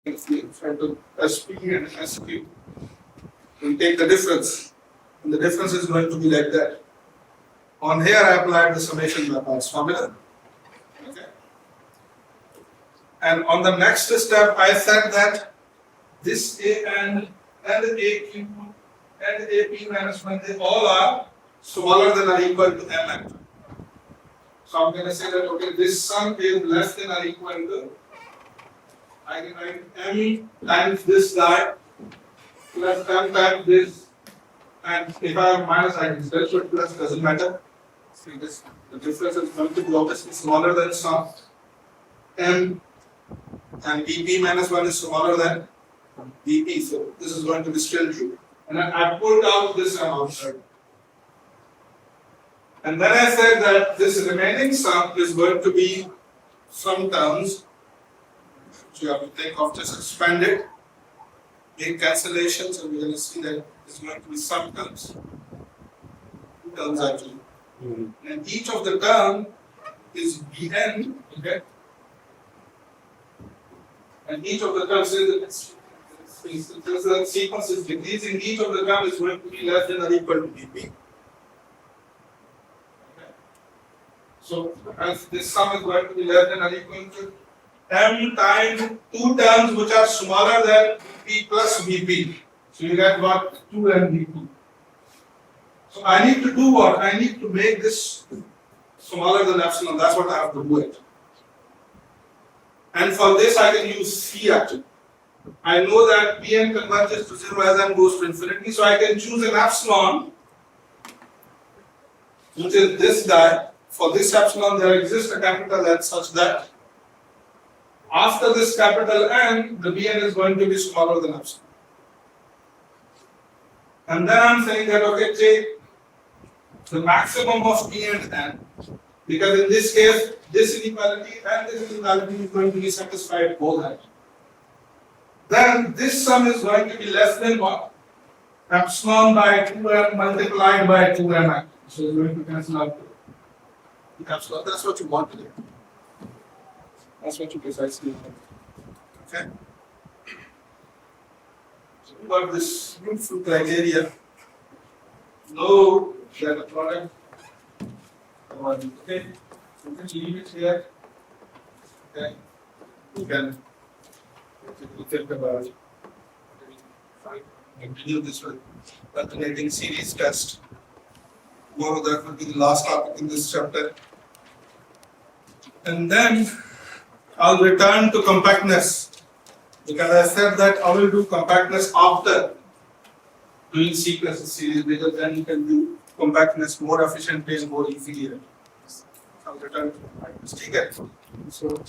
in front of SP and SQ. We take the difference, and the difference is going to be like that. On here, I applied the summation bypass formula. Okay. And on the next step, I said that this A and AQ and AP minus 1, they all are smaller than or equal to MN. So I'm going to say that, okay, this sum is less than or equal to, I can write M times this guy plus M times this, and if I have minus, I can still put plus, doesn't matter. See this, the difference is going to be obviously smaller than sum M, and BP minus 1 is smaller than BP, so this is going to be still true. And I pulled out this sum outside. And then I said that this remaining sum is going to be some terms. So you have to think of, just expand it, make cancellations, and we're going to see that it's going to be some terms. Two terms actually. And each of the term is Bn, okay? And each of the terms is the sequence is decreasing, each of the term is going to be less than or equal to Bp. So, as this sum is going to be less than or equal to M times two terms which are smaller than P plus Vp. So, you get what? 2m Vp. So, I need to do what? I need to make this smaller than epsilon. That's what I have to do it. And for this, I can use C actually. I know that Pn converges to 0 as n goes to infinity. So, I can choose an epsilon, which is this guy. For this epsilon, there exists a capital N such that after this capital N, the Bn is going to be smaller than epsilon. And then I'm saying that, okay, take the maximum of P and N, because in this case, this inequality and this inequality is going to be satisfied both at. Then this sum is going to be less than what? Epsilon by 2m multiplied by 2m. So it's going to cancel out. Epsilon, that's what you want to do. That's what you precisely want. Okay? So we got this beautiful criteria. Know that the product. Okay? You can leave it here. Okay? You can think about it. Continue this with alternating series test. Tomorrow that will be the last topic in this chapter. And then I'll return to compactness, because I said that I will do compactness after doing C plus series, because then you can do compactness more efficiently and more easily. I'll return to compactness. Okay. So